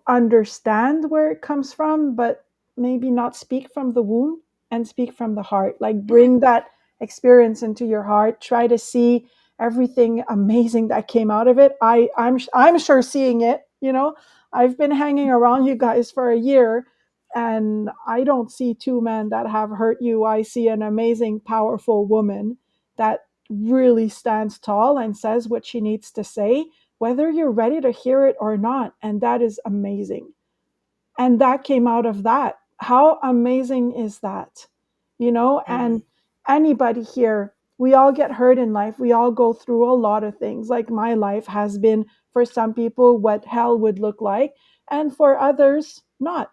Speaker 3: understand where it comes from, but maybe not speak from the wound and speak from the heart. Like, bring that experience into your heart. Try to see everything amazing that came out of it. I'm sure seeing it. I've been hanging around you guys for a year, and I don't see two men that have hurt you. I see an amazing, powerful woman that really stands tall and says what she needs to say, whether you're ready to hear it or not. And that is amazing. And that came out of that. How amazing is that? And anybody here, we all get hurt in life. We all go through a lot of things. Like, my life has been, for some people, what hell would look like, and for others, not.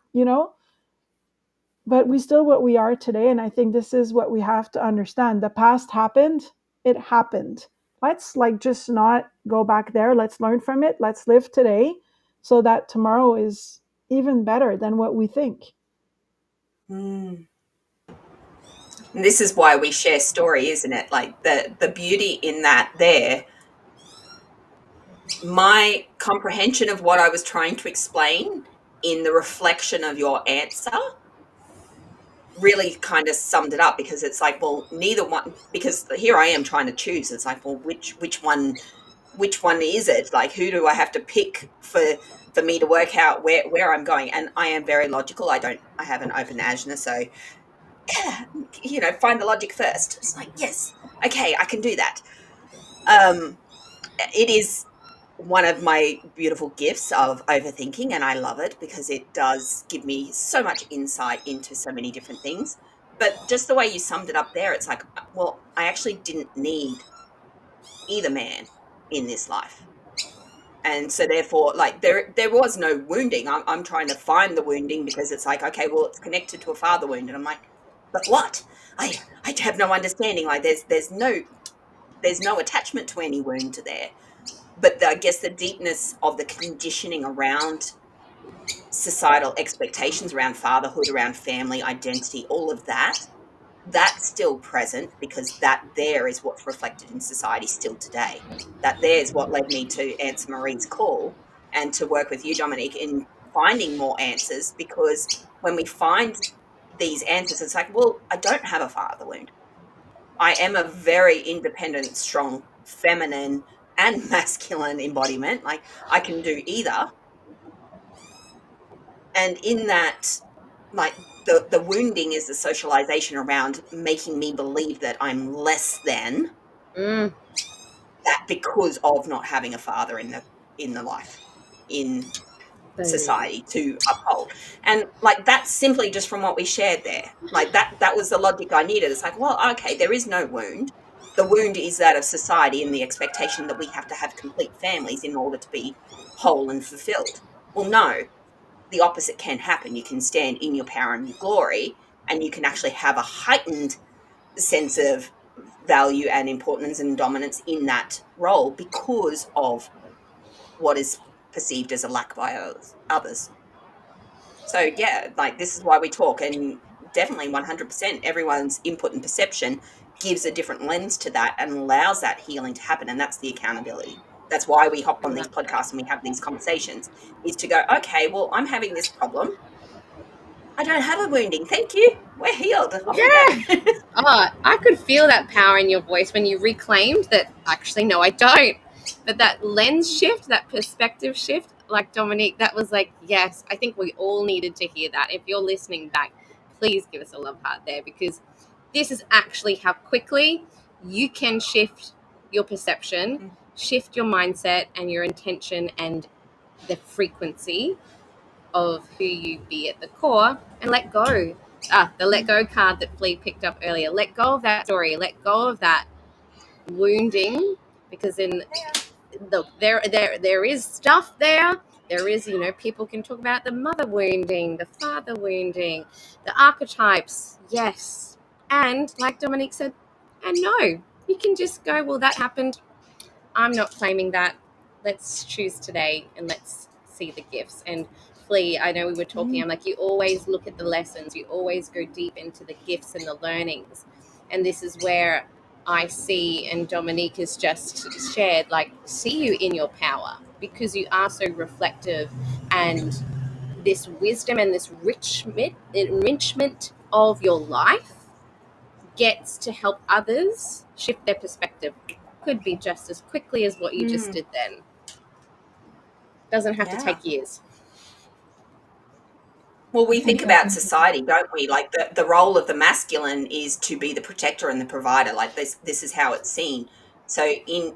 Speaker 3: But we still what we are today. And I think this is what we have to understand. The past happened. It happened. Let's just not go back there. Let's learn from it. Let's live today so that tomorrow is even better than what we think.
Speaker 2: And this is why we share story, isn't it? Like, the beauty in that there. My comprehension of what I was trying to explain in the reflection of your answer really kind of summed it up, because it's like, well, neither one, because here I am trying to choose. It's like, well, which one is it? Like, who do I have to pick for me to work out where I'm going? And I am very logical. I have an open ajna, so find the logic first. It's like, yes, okay, I can do that. It is one of my beautiful gifts of overthinking, and I love it because it does give me so much insight into so many different things. But just the way you summed it up there, it's like, well, I actually didn't need either man in this life. And so therefore, like, there was no wounding. I'm trying to find the wounding, because it's like, okay, well, it's connected to a father wound. And I'm like, but what? I have no understanding. Like, there's no attachment to any wound there. But I guess the deepness of the conditioning around societal expectations, around fatherhood, around family identity, all of that's still present, because that there is what's reflected in society still today. That there is what led me to answer Marie's call and to work with you, Dominique, in finding more answers, because when we find these answers, it's like, well, I don't have a father wound. I am a very independent, strong, feminine and masculine embodiment. Like, I can do either. And in that, like, the wounding is the socialization around making me believe that I'm less than that, because of not having a father in the in the life, in
Speaker 1: Boom.
Speaker 2: society to uphold. And like that's simply just from what we shared there. Like that was the logic I needed. It's like, well, okay, there is no wound. The wound is that of society and the expectation that we have to have complete families in order to be whole and fulfilled. Well, no, the opposite can happen. You can stand in your power and your glory, and you can actually have a heightened sense of value and importance and dominance in that role because of what is perceived as a lack by others. So yeah, like this is why we talk, and definitely 100% everyone's input and perception gives a different lens to that and allows that healing to happen, and that's the accountability. That's why we hop on these
Speaker 1: Love that.
Speaker 2: podcasts and we have these conversations, is to go, okay, well, I'm having this problem. I don't have a wounding. Thank you. We're healed. Off we go.
Speaker 1: Yeah. Oh, I could feel that power in your voice when you reclaimed that. Actually, no, I don't. But that lens shift, that perspective shift, like Dominique, that was like, yes, I think we all needed to hear that. If you're listening back, please give us a love heart there, because this is actually how quickly you can shift your perception, shift your mindset and your intention and the frequency of who you be at the core, and let go. The let go card that Flea picked up earlier. Let go of that story. Let go of that wounding, because in there is stuff there. There is, people can talk about the mother wounding, the father wounding, the archetypes. Yes, and like Dominique said, and no, you can just go, well, that happened. I'm not claiming that. Let's choose today and let's see the gifts. And Flea, I know we were talking, I'm like, you always look at the lessons, you always go deep into the gifts and the learnings. And this is where I see, and Dominique has just shared, like, see you in your power, because you are so reflective, and this wisdom and this enrichment of your life gets to help others shift their perspective. Could be just as quickly as what you just did then. Doesn't have to
Speaker 2: Yeah.
Speaker 1: take years.
Speaker 2: Well, we think about society, don't we? Like the role of the masculine is to be the protector and the provider. Like this is how it's seen. So in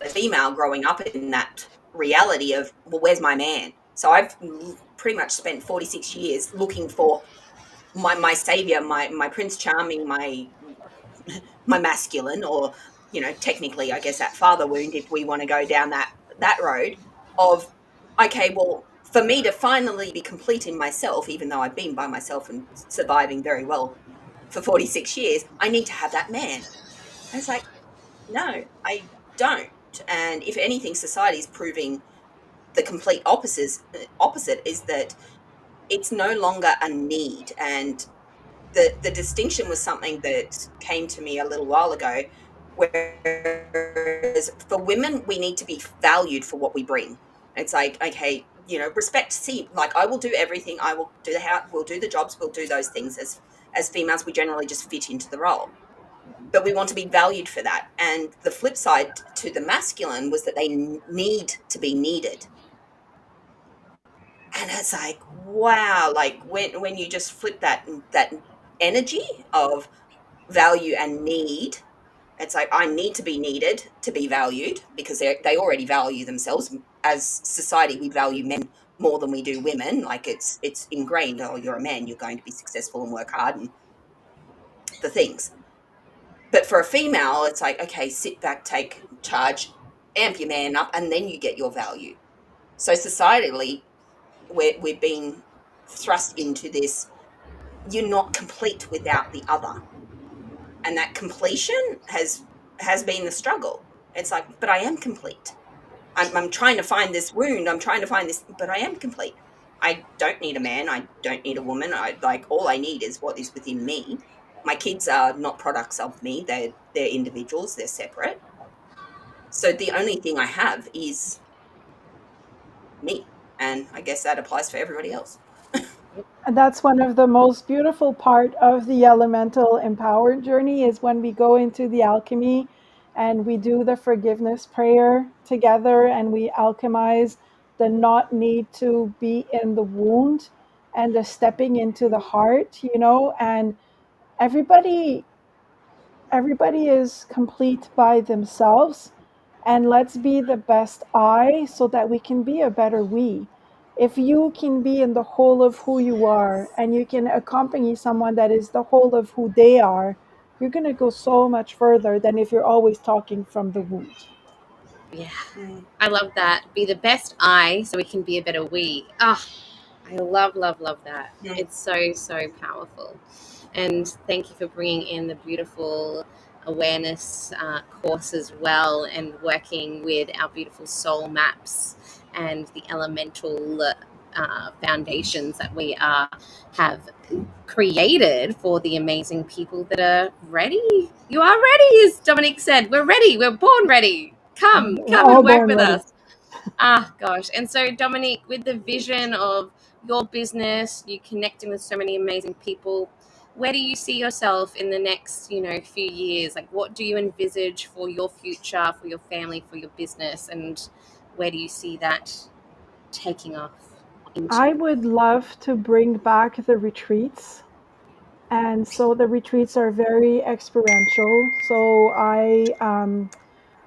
Speaker 2: the female growing up in that reality of, well, where's my man? So I've pretty much spent 46 years looking for my savior, my Prince Charming, my masculine, or technically, I guess, that father wound, if we want to go down that road of, okay, well, for me to finally be complete in myself, even though I've been by myself and surviving very well for 46 years, I need to have that man. And it's like, no, I don't. And if anything, society is proving the complete opposite is that it's no longer a need. And the distinction was something that came to me a little while ago, whereas for women, we need to be valued for what we bring. It's like, okay, respect. See, like, I will do everything. I will do the house. We'll do the jobs. We'll do those things. As females, we generally just fit into the role, but we want to be valued for that. And the flip side to the masculine was that they need to be needed. And it's like, wow, like when you just flip that energy of value and need, it's like, I need to be needed to be valued, because they already value themselves. As society, we value men more than we do women. Like it's ingrained, oh, you're a man, you're going to be successful and work hard and the things. But for a female, it's like, okay, sit back, take charge, amp your man up, and then you get your value. So societally, we're being thrust into this, you're not complete without the other. And that completion has been the struggle. It's like, but I am complete. I'm trying to find this wound. I'm trying to find this, but I am complete. I don't need a man. I don't need a woman. All I need is what is within me. My kids are not products of me. They're individuals. They're separate. So the only thing I have is me. And I guess that applies for everybody else.
Speaker 3: And that's one of the most beautiful part of the elemental empowered journey, is when we go into the alchemy and we do the forgiveness prayer together, and we alchemize the not need to be in the wound and the stepping into the heart, and everybody everybody is complete by themselves, And let's be the best I so that we can be a better we. If you can be in the whole of who you are and you can accompany someone that is the whole of who they are, you're going to go so much further than if you're always talking from the wound.
Speaker 1: Yeah,
Speaker 2: Mm.
Speaker 1: I love that. Be the best I so we can be a better we. Ah, I love, love, love that.
Speaker 2: Mm.
Speaker 1: It's so, so powerful. And thank you for bringing in the beautiful awareness course as well, and working with our beautiful soul maps and the elemental foundations that we have created for the amazing people that are ready. You are ready, as Dominique said. We're ready. We're born ready. Come,
Speaker 3: We're
Speaker 1: come
Speaker 3: all
Speaker 1: and work
Speaker 3: born
Speaker 1: with
Speaker 3: ready.
Speaker 1: us. Ah, gosh. And so, Dominique, with the vision of your business, you connecting with so many amazing people, where do you see yourself in the next, few years? Like, what do you envisage for your future, for your family, for your business, and where do you see that taking off
Speaker 3: I
Speaker 1: into?
Speaker 3: would love to bring back the retreats. And so the retreats are very experiential. So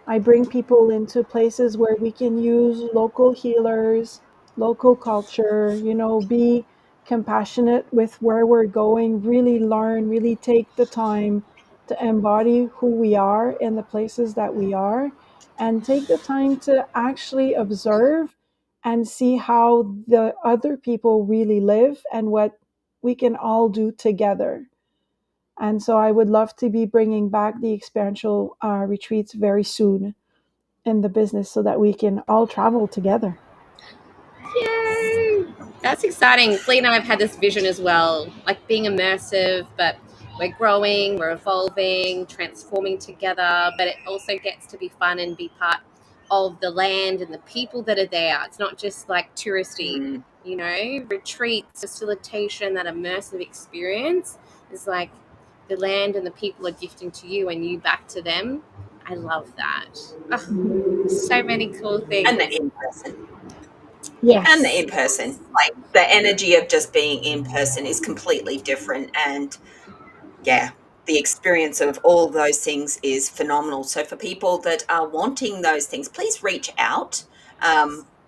Speaker 3: I bring people into places where we can use local healers, local culture, be compassionate with where we're going, really learn, really take the time to embody who we are in the places that we are, and take the time to actually observe and see how the other people really live and what we can all do together. And so I would love to be bringing back the experiential retreats very soon in the business so that we can all travel together.
Speaker 1: Yay! That's exciting. Flea and I have had this vision as well, like being immersive, but we're growing, we're evolving, transforming together, but it also gets to be fun and be part of the land and the people that are there. It's not just like touristy,
Speaker 2: Mm.
Speaker 1: retreats, facilitation, that immersive experience is like the land and the people are gifting to you and you back to them. I love that.
Speaker 3: Mhm.
Speaker 1: Oh, so many cool
Speaker 2: And
Speaker 1: things.
Speaker 2: the in person. Yeah, and the
Speaker 3: Yes.
Speaker 2: in person. Like the energy of just being in person is completely different. And yeah, the experience of all those things is phenomenal. So for people that are wanting those things, please reach out.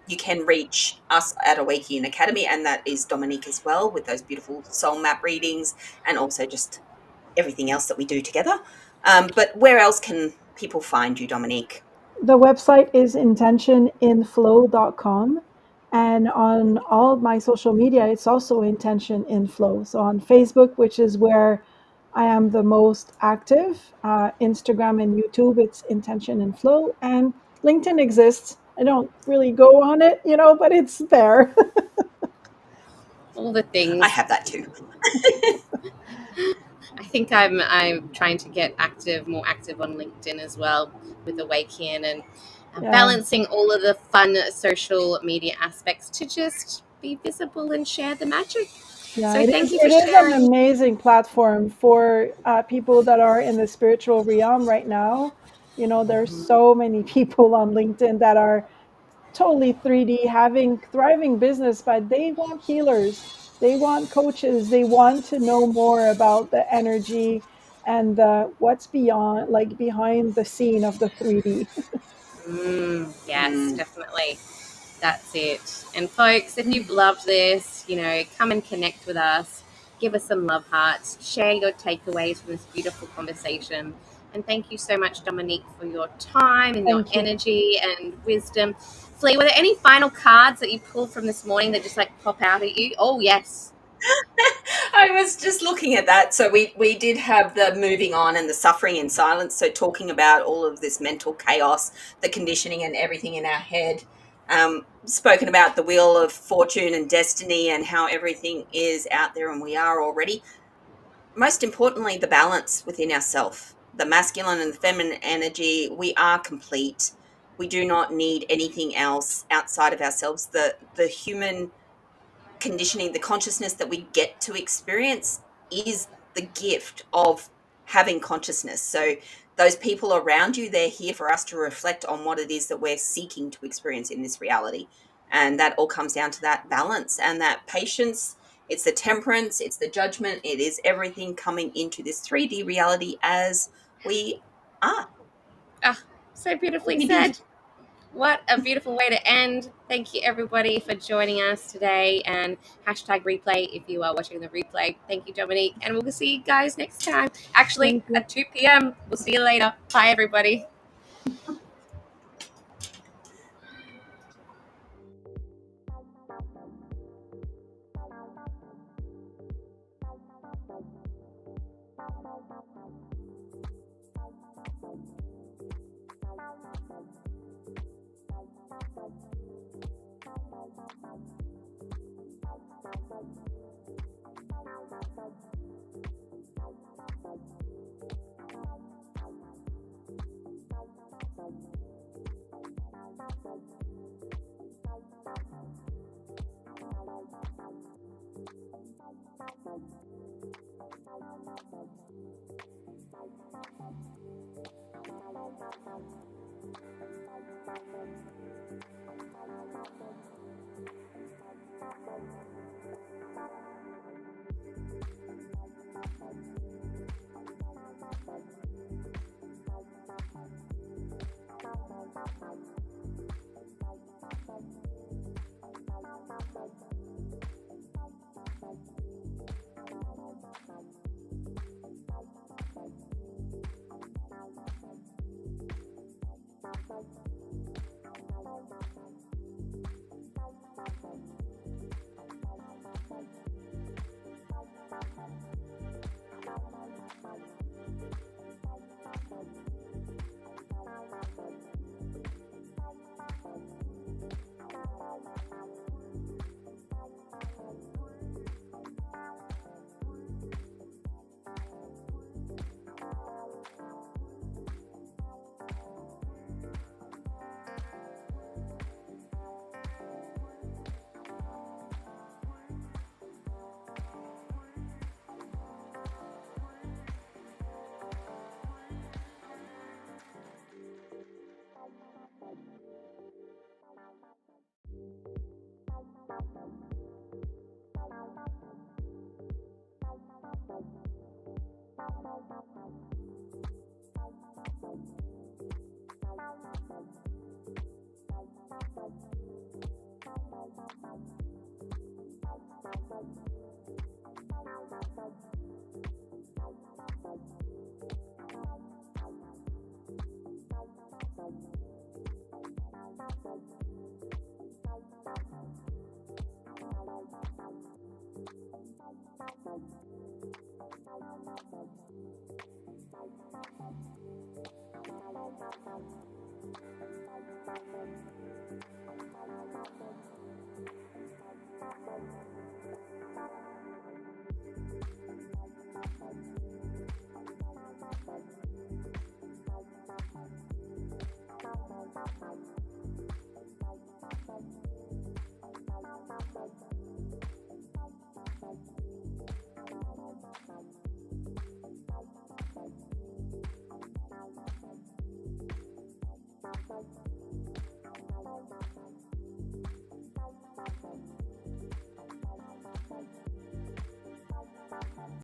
Speaker 2: You can reach us at Awæcnian Academy, and that is Dominique as well, with those beautiful soul map readings and also just everything else that we do together. But where else can people find you, Dominique?
Speaker 3: The website is intentioninflow.com. And on all of my social media, it's also Intention in Flow. So on Facebook, which is where I am the most active, Instagram and YouTube, it's Intention in Flow. And LinkedIn exists. I don't really go on it, but it's there.
Speaker 1: All the
Speaker 2: I
Speaker 1: things.
Speaker 2: have that too.
Speaker 1: I think I'm trying to get more active on LinkedIn as well with Awaykian, and
Speaker 3: Yeah.
Speaker 1: balancing all of the fun social media aspects to just be visible and share the magic.
Speaker 3: Yeah,
Speaker 1: So
Speaker 3: it
Speaker 1: thank
Speaker 3: is.
Speaker 1: you for
Speaker 3: It is an
Speaker 1: sharing.
Speaker 3: amazing platform for people that are in the spiritual realm right now. There's so many people on LinkedIn that are totally 3D, having thriving business, but they want healers, they want coaches, they want to know more about the energy and what's beyond, like behind the scene of the 3D.
Speaker 1: Yes,
Speaker 2: Mm.
Speaker 1: definitely. That's it. And folks, if you've loved this, come and connect with us. Give us some love hearts. Share your takeaways from this beautiful conversation. And thank you so much, Dominique, for your time and your
Speaker 3: Thank you.
Speaker 1: energy and wisdom. Flea, were there any final cards that you pulled from this morning that just like pop out at you? Oh, yes.
Speaker 2: I was just looking at that. So we did have the moving on and the suffering in silence. So talking about all of this mental chaos, the conditioning and everything in our head. Spoken about the wheel of fortune and destiny and how everything is out there and we are already. Most importantly, the balance within ourself, the masculine and the feminine energy. We are complete. We do not need anything else outside of ourselves. The human conditioning, the consciousness that we get to experience is the gift of having consciousness. So those people around you, they're here for us to reflect on what it is that we're seeking to experience in this reality. And that all comes down to that balance and that patience. It's the temperance, it's the judgment, it is everything coming into this 3D reality as we are.
Speaker 1: Ah, So beautifully said. What a beautiful way to end. Thank you, everybody, for joining us today. And hashtag replay if you are watching the replay. Thank you, Dominique. And we'll see you guys next time. Actually,
Speaker 3: Thank you.
Speaker 1: at 2 p.m. We'll see you later. Bye, everybody.